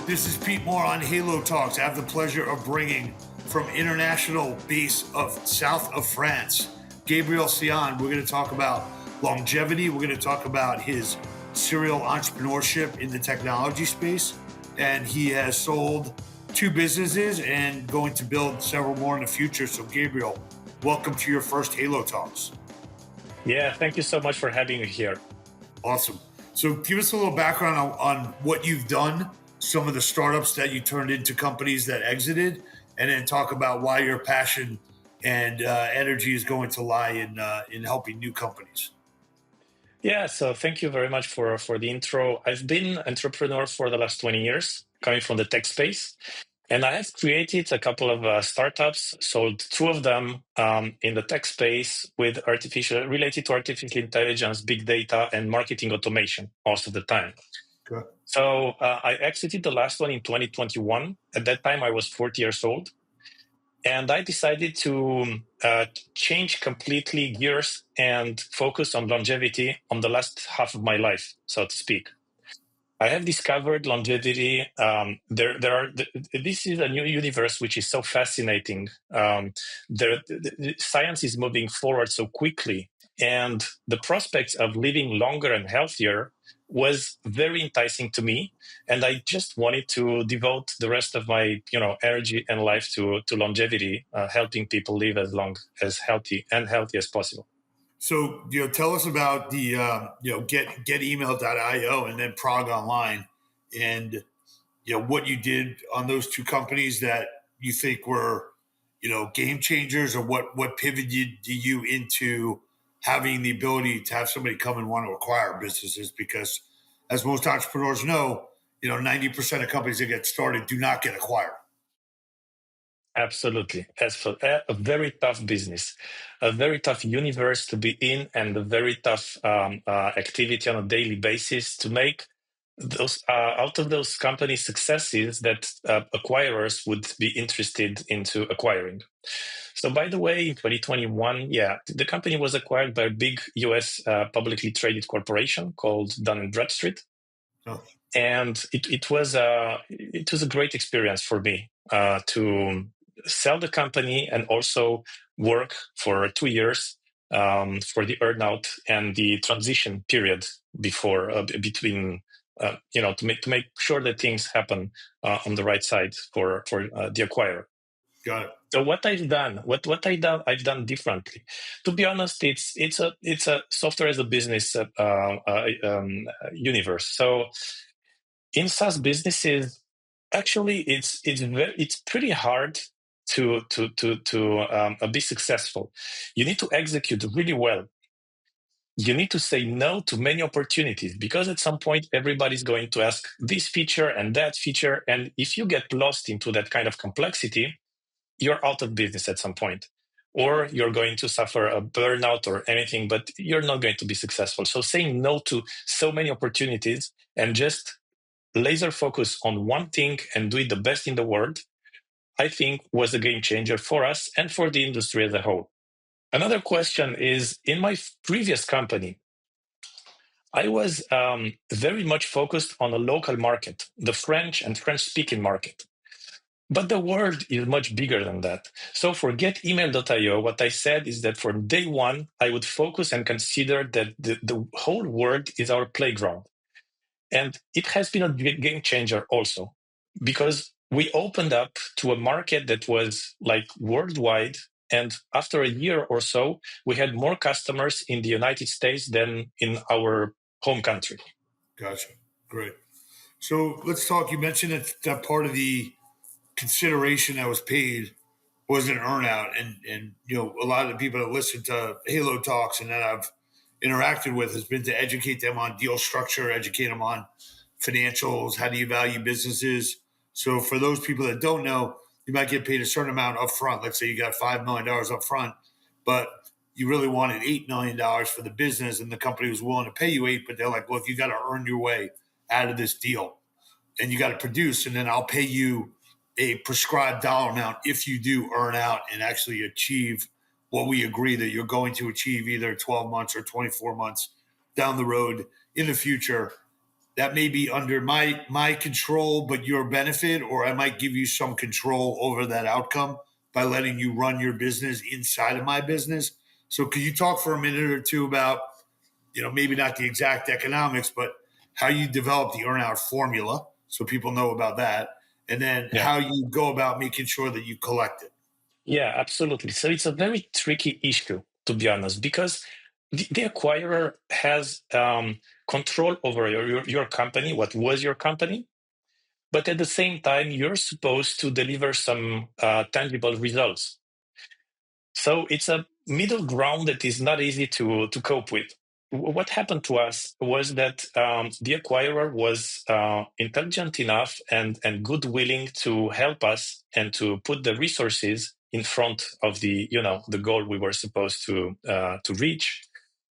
This is Pete Moore on Halo Talks. I have the pleasure of bringing from international base of south of France, Gabriel Cian. We're going to talk about longevity. We're going to talk about his serial entrepreneurship in the technology space. And he has sold 2 businesses and going to build several more in the future. So Gabriel, welcome to your first Halo Talks. Yeah, thank you so much for having me here. Awesome. So give us a little background on what you've done, some of the startups that you turned into companies that exited, and then talk about why your passion and energy is going to lie in helping new companies. Yeah, so thank you very much for the intro. I've been entrepreneur for the last 20 years, coming from the tech space. And I have created a couple of startups, sold 2 of them in the tech space with related to artificial intelligence, big data, and marketing automation most of the time. Okay. So I exited the last one in 2021. At that time, I was 40 years old. And I decided to change completely gears and focus on longevity on the last half of my life, so to speak. I have discovered longevity. This is a new universe which is so fascinating. The science is moving forward so quickly, and the prospects of living longer and healthier was very enticing to me. And I just wanted to devote the rest of my, energy and life to longevity, helping people live as long as healthy as possible. So, tell us about the, getemail.io and then Prague Online, and, what you did on those 2 companies that you think were, game changers, or what pivoted you into having the ability to have somebody come and want to acquire businesses. Because as most entrepreneurs know, 90% of companies that get started do not get acquired. Absolutely. As for a very tough business, a very tough universe to be in, and a very tough activity on a daily basis to make those out of those company successes that acquirers would be interested into acquiring. So, by the way, in 2021, the company was acquired by a big US publicly traded corporation called Dun& Bradstreet. Oh. And it was a great experience for me to sell the company and also work for 2 years for the earnout and the transition period between to make sure that things happen on the right side for the acquirer. Got it. So what I've done, I've done differently. To be honest, it's a software as a business universe. So in SaaS businesses, actually, it's pretty hard to be successful. You need to execute really well. You need to say no to many opportunities, because at some point everybody's going to ask this feature and that feature, and if you get lost into that kind of complexity, you're out of business at some point, or you're going to suffer a burnout or anything, but you're not going to be successful. So saying no to so many opportunities and just laser focus on one thing and do it the best in the world, I think was a game changer for us and for the industry as a whole. Another question is, in my previous company, I was very much focused on a local market, the French and French-speaking market. But the world is much bigger than that. So for getemail.io, what I said is that from day one, I would focus and consider that the whole world is our playground. And it has been a game changer also, because we opened up to a market that was like worldwide. And after a year or so, we had more customers in the United States than in our home country. Gotcha. Great. So let's talk. You mentioned that part of the consideration that was paid was an earnout, and a lot of the people that listen to Halo Talks and that I've interacted with has been to educate them on deal structure, educate them on financials, how do you value businesses. So for those people that don't know, you might get paid a certain amount up front. Let's say you got $5 million up front, but you really wanted $8 million for the business, and the company was willing to pay you 8, but they're like, look, you got to earn your way out of this deal, and you got to produce, and then I'll pay you a prescribed dollar amount if you do earn out and actually achieve what we agree that you're going to achieve, either 12 months or 24 months down the road in the future. that may be under my control, but your benefit, or I might give you some control over that outcome by letting you run your business inside of my business. So could you talk for a minute or two about, maybe not the exact economics, but how you develop the earnout formula so people know about that, and then Yeah. how you go about making sure that you collect it. Yeah, absolutely. So it's a very tricky issue, to be honest, because the acquirer has control over your company, what was your company, but at the same time, you're supposed to deliver some tangible results. So it's a middle ground that is not easy to cope with. What happened to us was that the acquirer was intelligent enough and good willing to help us and to put the resources in front of the goal we were supposed to reach,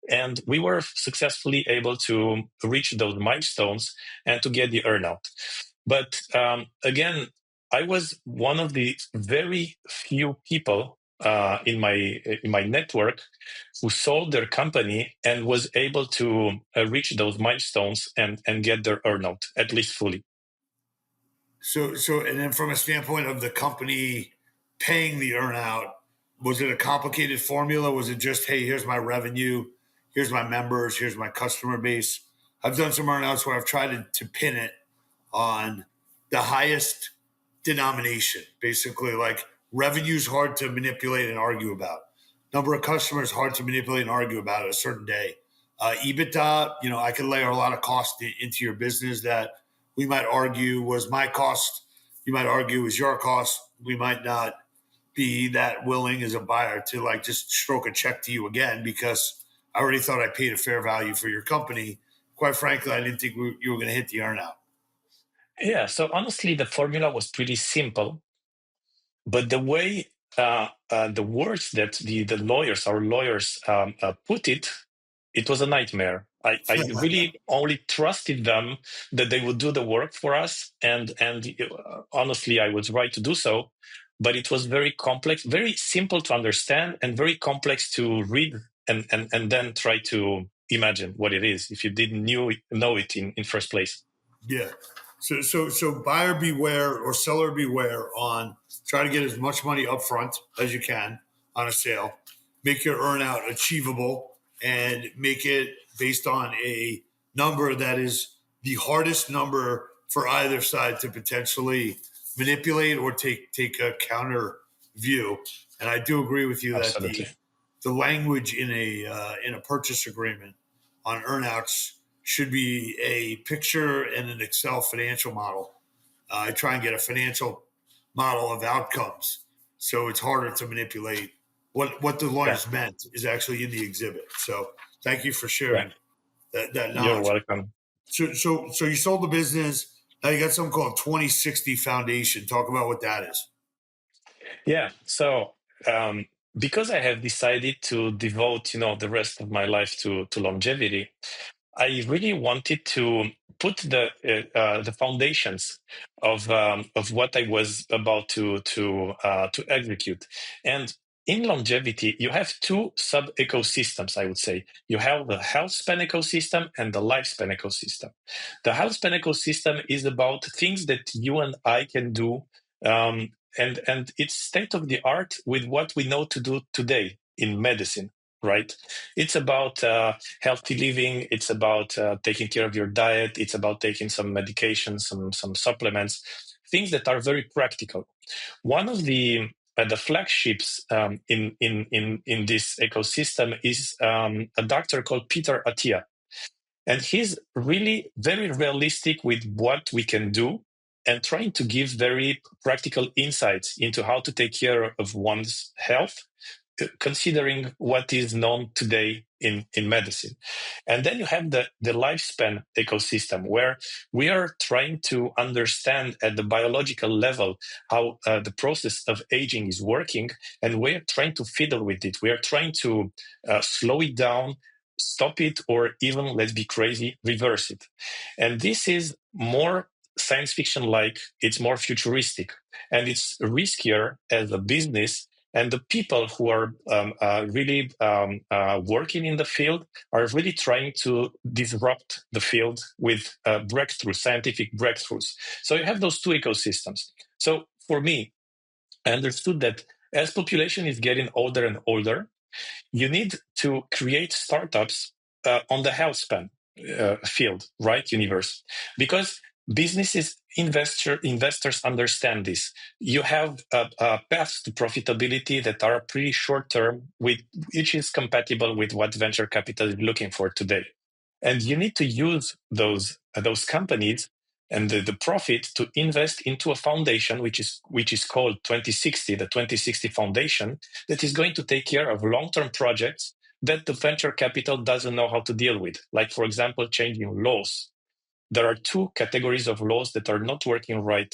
and we were successfully able to reach those milestones and to get the earnout. But again, I was one of the very few people in my network who sold their company and was able to reach those milestones and get their earnout, at least fully. So, and then from a standpoint of the company paying the earnout, was it a complicated formula? Was it just, hey, here's my revenue, here's my members, here's my customer base? I've done some earnouts where I've tried to pin it on the highest denomination. Basically, like revenue's hard to manipulate and argue about. Number of customers hard to manipulate and argue about a certain day. EBITDA, I can layer a lot of cost into your business that we might argue was my cost. You might argue was your cost. We might not be that willing as a buyer to like just stroke a check to you again because I already thought I paid a fair value for your company. Quite frankly, I didn't think you were going to hit the earnout. Yeah, so honestly, the formula was pretty simple, but the way the words that our lawyers put it, it was a nightmare. I really only trusted them that they would do the work for us, and honestly, I was right to do so. But it was very complex, very simple to understand, and very complex to read, and then try to imagine what it is if you didn't know it in first place. Yeah. So buyer beware or seller beware on try to get as much money up front as you can on a sale. Make your earnout achievable and make it based on a number that is the hardest number for either side to potentially manipulate or take a counter view. And I do agree with you that the Absolutely. the language in a purchase agreement on earnouts should be a picture and an Excel financial model. I try and get a financial model of outcomes, so it's harder to manipulate. What the Yeah. lawyers meant is actually in the exhibit. So thank you for Yeah. sharing that You're knowledge. welcome. So you sold the business. Now you got something called 2060 Foundation. Talk about what that is. Yeah. So because I have decided to devote, the rest of my life to longevity, I really wanted to put the foundations of what I was about to execute. And in longevity, you have two sub ecosystems. I would say you have the health span ecosystem and the lifespan ecosystem. The health span ecosystem is about things that you and I can do, and it's state of the art with what we know to do today in medicine. Right? It's about healthy living. It's about taking care of your diet. It's about taking some medications, some supplements, things that are very practical. One of the flagships in this ecosystem is a doctor called Peter Attia, and he's really very realistic with what we can do and trying to give very practical insights into how to take care of one's health, considering what is known today in medicine. And then you have the lifespan ecosystem, where we are trying to understand at the biological level how the process of aging is working, and we're trying to fiddle with it. We are trying to slow it down, stop it, or even, let's be crazy, reverse it. And this is more science fiction like, it's more futuristic, and it's riskier as a business And the people who are really working in the field are really trying to disrupt the field with breakthroughs, scientific breakthroughs. So you have those two ecosystems. So for me, I understood that as population is getting older and older, you need to create startups on the health span field, right? Universe, because businesses, investors understand this. You have paths to profitability that are pretty short term, which is compatible with what venture capital is looking for today. And you need to use those companies and the profit to invest into a foundation which is called 2060, the 2060 Foundation, that is going to take care of long-term projects that the venture capital doesn't know how to deal with. Like, for example, changing laws. There are two categories of laws that are not working right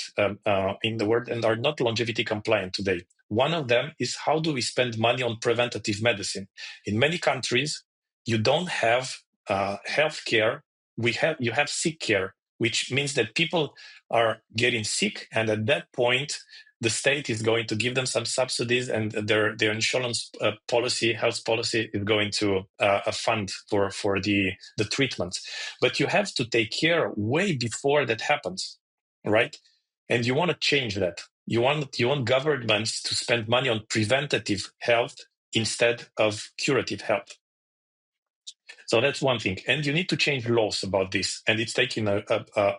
in the world and are not longevity compliant today. One of them is, how do we spend money on preventative medicine? In many countries, you don't have health care. You have sick care, which means that people are getting sick, and at that point, the state is going to give them some subsidies, and their insurance policy, health policy, is going to a fund for the treatment. But you have to take care way before that happens, right? And you want to change that. You want governments to spend money on preventative health instead of curative health. So that's one thing. And you need to change laws about this. And it's taking a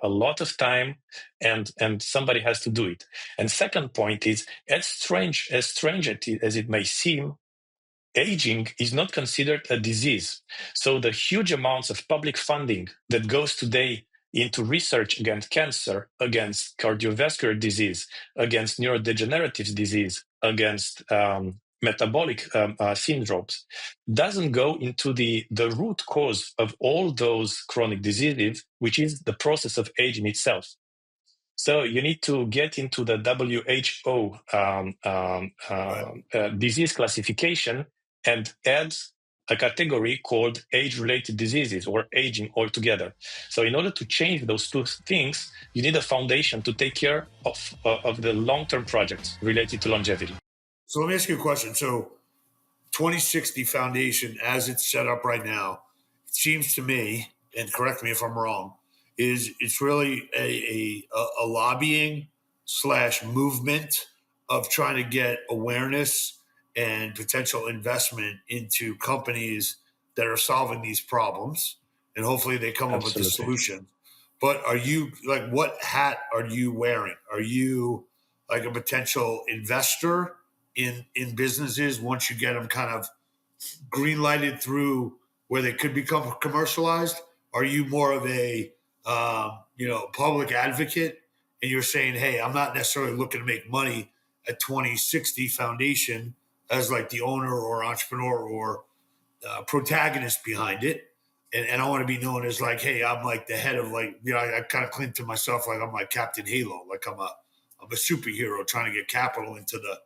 lot of time, and somebody has to do it. And second point is, as strange as it may seem, aging is not considered a disease. So the huge amounts of public funding that goes today into research against cancer, against cardiovascular disease, against neurodegenerative disease, against metabolic syndromes, doesn't go into the root cause of all those chronic diseases, which is the process of aging itself. So you need to get into the WHO disease classification and add a category called age-related diseases, or aging altogether. So in order to change those two things, you need a foundation to take care of the long-term projects related to longevity. So let me ask you a question. So 2060 Foundation, as it's set up right now, it seems to me, and correct me if I'm wrong, is it's really a lobbying slash movement of trying to get awareness and potential investment into companies that are solving these problems, and hopefully they come up with the Absolutely. solution. But are you, like, what hat are you wearing? Are you like a potential investor in businesses once you get them kind of green lighted through where they could become commercialized? Are you more of a public advocate, and you're saying, hey, I'm not necessarily looking to make money at 2060 Foundation as like the owner or entrepreneur or protagonist behind it, and I want to be known as like, hey, I'm like the head of, like, I kind of claim to myself like I'm like Captain Halo, like I'm a superhero trying to get capital into the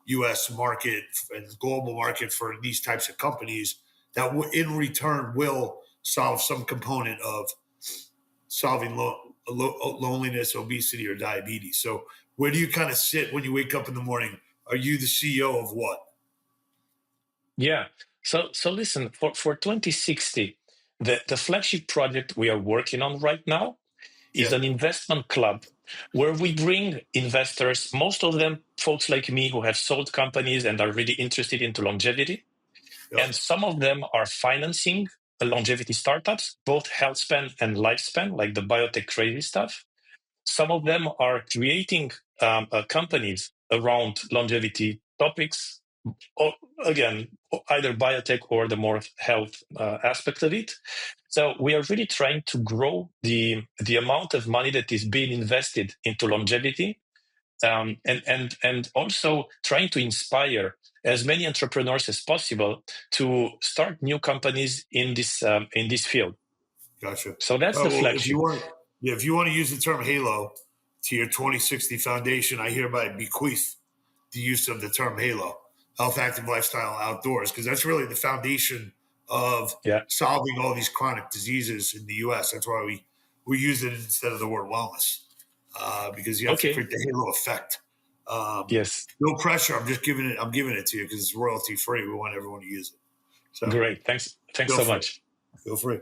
U.S. market and global market for these types of companies that in return will solve some component of solving loneliness, obesity, or diabetes. So where do you kind of sit when you wake up in the morning? Are you the CEO of what? Yeah. So listen, for 2060, the flagship project we are working on right now is Yeah. an investment club where we bring investors, most of them folks like me who have sold companies and are really interested into longevity. Yep. And some of them are financing longevity startups, both health span and lifespan, like the biotech crazy stuff. Some of them are creating companies around longevity topics, or again, either biotech or the more health aspect of it. So we are really trying to grow the amount of money that is being invested into longevity, and also trying to inspire as many entrepreneurs as possible to start new companies in this field. Gotcha. So that's the Well, if you flagship. want, yeah, if you want to use the term Halo to your 2060 Foundation, I hereby bequeath the use of the term Halo, health, active lifestyle, outdoors, because that's really the foundation of Yeah. solving all these chronic diseases in the U.S. That's why we use it instead of the word wellness, because you have to Okay. create the halo effect Yes. No pressure. I'm just giving it. I'm giving it to you because it's royalty free. We want everyone to use it. So Great. Thanks feel so free. much. Feel free.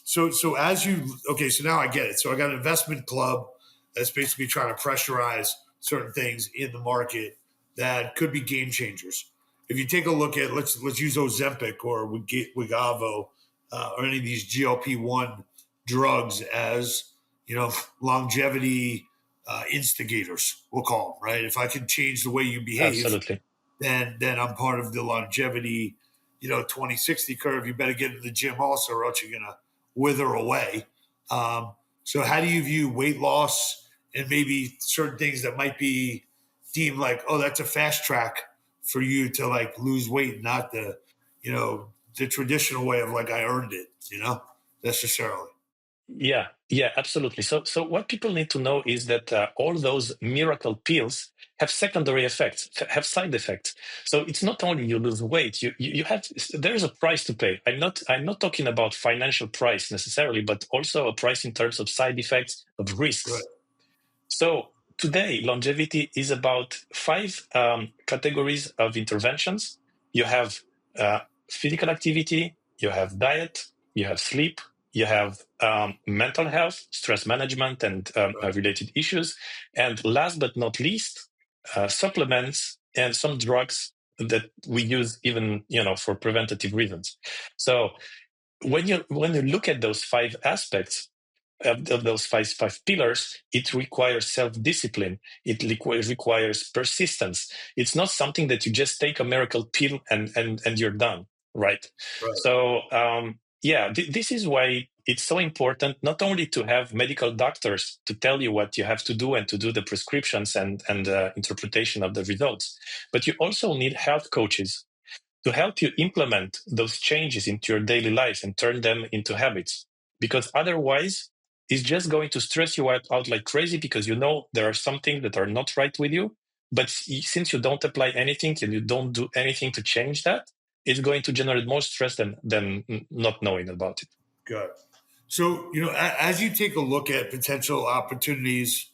So as you okay, so now I get it. So I got an investment club that's basically trying to pressurize certain things in the market that could be game changers. If you take a look at let's use Ozempic or Wigavo or any of these GLP-1 drugs as longevity instigators, we'll call them, right? If I can change the way you behave, Absolutely. then I'm part of the longevity, 2060 curve. You better get in the gym also, or else you're gonna wither away. So how do you view weight loss and maybe certain things that might be deemed like, oh, that's a fast track for you to like lose weight, not the traditional way of like I earned it, necessarily. Yeah, absolutely. So what people need to know is that all those miracle pills have secondary effects, have side effects. So it's not only you lose weight, you have there is a price to pay. I'm not talking about financial price necessarily, but also a price in terms of side effects, of Good. risks. So today, longevity is about five categories of interventions. You have physical activity, you have diet, you have sleep, you have mental health, stress management, and Right. related issues. And last but not least, supplements and some drugs that we use even for preventative reasons. So when you look at those five aspects, of those five pillars, it requires self-discipline. It requires persistence. It's not something that you just take a miracle pill and you're done, right? Right. So yeah, this is why it's so important not only to have medical doctors to tell you what you have to do and to do the prescriptions and interpretation of the results, but you also need health coaches to help you implement those changes into your daily life and turn them into habits. Because otherwise, it's just going to stress you out like crazy because there are some things that are not right with you. But since you don't apply anything and you don't do anything to change that, it's going to generate more stress than not knowing about it. Good. So, as you take a look at potential opportunities,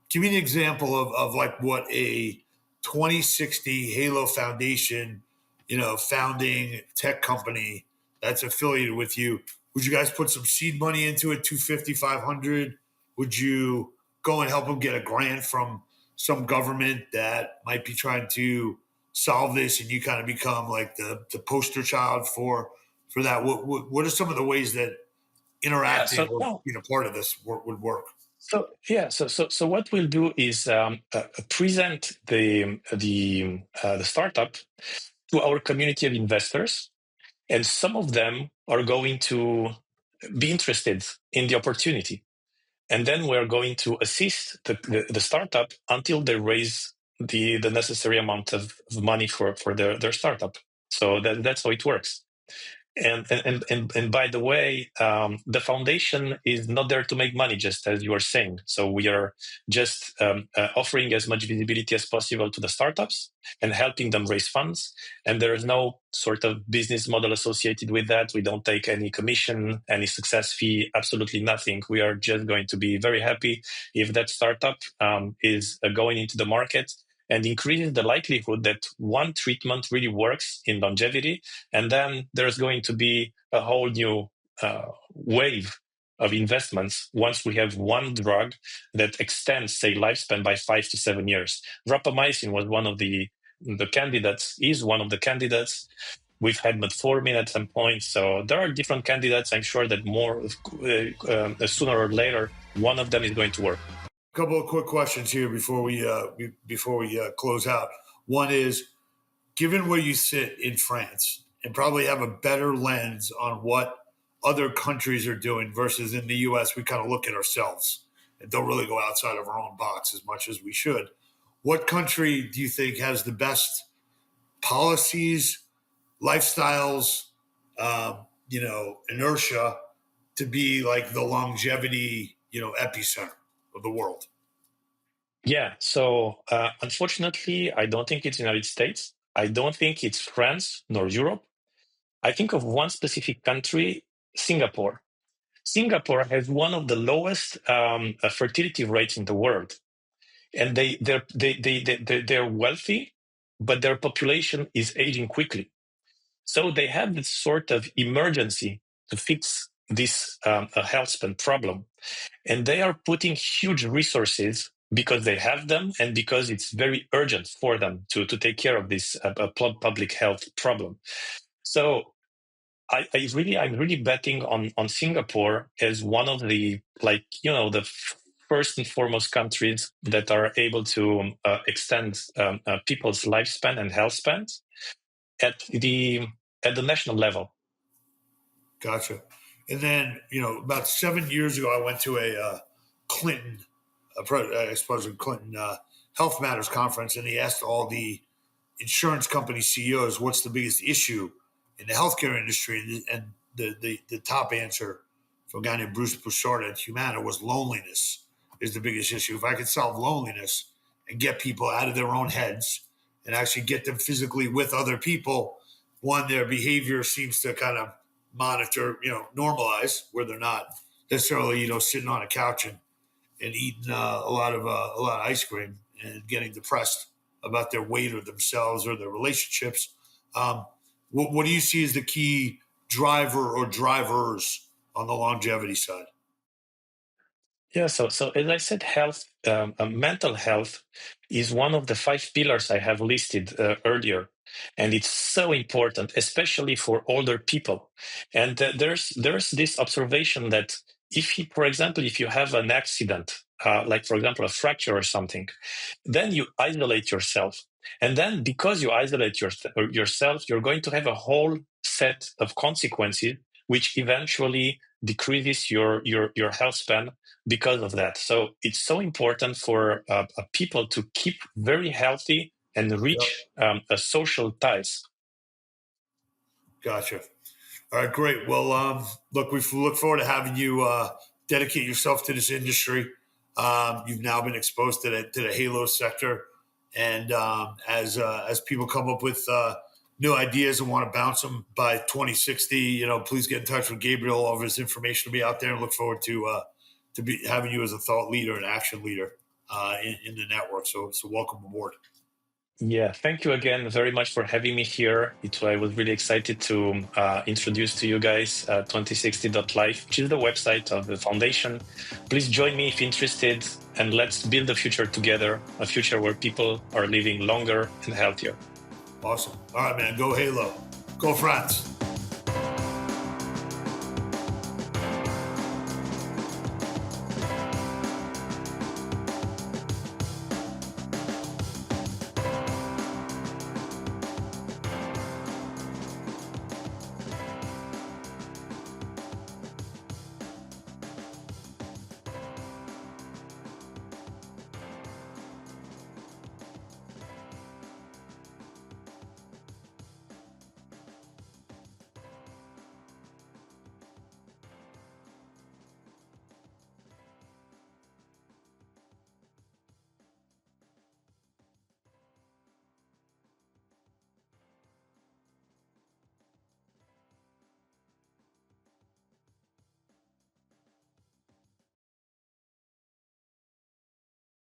give me an example of like what a 2060 Halo Foundation, founding tech company that's affiliated with you. Would you guys put some seed money into it, 250, 500? Would you go and help them get a grant from some government that might be trying to solve this and you kind of become like the poster child for that? What are some of the ways that Yeah. interacting So or no. part of this would work? So yeah, so what we'll do is present the startup to our community of investors, and some of them are going to be interested in the opportunity, and then we're going to assist the startup until they raise the necessary amount of money for their startup. So that's how it works. And by the way, the foundation is not there to make money, just as you were saying. So we are just offering as much visibility as possible to the startups and helping them raise funds. And there is no sort of business model associated with that. We don't take any commission, any success fee, absolutely nothing. We are just going to be very happy if that startup is going into the market and increases the likelihood that one treatment really works in longevity, and then there's going to be a whole new wave of investments once we have one drug that extends, say, lifespan by 5 to 7 years. Rapamycin was one of the candidates, is one of the candidates. We've had metformin at some point. So there are different candidates. I'm sure that more sooner or later, one of them is going to work. A couple of quick questions here before we close out. One is, given where you sit in France and probably have a better lens on what other countries are doing versus in the US, we kind of look at ourselves and don't really go outside of our own box as much as we should. What country do you think has the best policies, lifestyles, inertia to be like the longevity, epicenter of the world? Yeah. So unfortunately, I don't think it's the United States. I don't think it's France nor Europe. I think of one specific country, Singapore. Singapore has one of the lowest fertility rates in the world. and they're wealthy, but their population is aging quickly. So they have this sort of emergency to fix this health span problem. And they are putting huge resources because they have them and because it's very urgent for them to take care of this public health problem. So I'm really betting on Singapore as one of the, the first and foremost countries that are able to extend people's lifespan and health spans at the national level. Gotcha. And then, about 7 years ago, I went to a Clinton, President Clinton Health Matters conference, and he asked all the insurance company CEOs what's the biggest issue in the healthcare industry, and the top answer from a guy named Bruce Bouchard at Humana was loneliness is the biggest issue. If I could solve loneliness and get people out of their own heads and actually get them physically with other people, one, their behavior seems to kind of monitor, normalize where they're not necessarily, sitting on a couch and eating a lot of ice cream and getting depressed about their weight or themselves or their relationships. What do you see as the key driver or drivers on the longevity side? Yeah, so as I said, mental health is one of the 5 pillars I have listed earlier, and it's so important, especially for older people. And there's this observation that for example, if you have an accident, like for example a fracture or something, then you isolate yourself, and then because you isolate yourself, you're going to have a whole set of consequences, which eventually decreases your health span because of that. So it's so important for people to keep very healthy and reach a social ties. Gotcha. All right, great. Well, look, we look forward to having you dedicate yourself to this industry. You've now been exposed to the Halo sector, and as people come up with new ideas and want to bounce them by 2060, please get in touch with Gabriel. All of his information will be out there, and look forward to be having you as a thought leader and action leader in the network. So welcome aboard. Yeah, thank you again very much for having me here. I was really excited to introduce to you guys 2060.life, which is the website of the foundation. Please join me if interested, and let's build a future together, a future where people are living longer and healthier. Awesome. All right, man. Go Halo. Go France.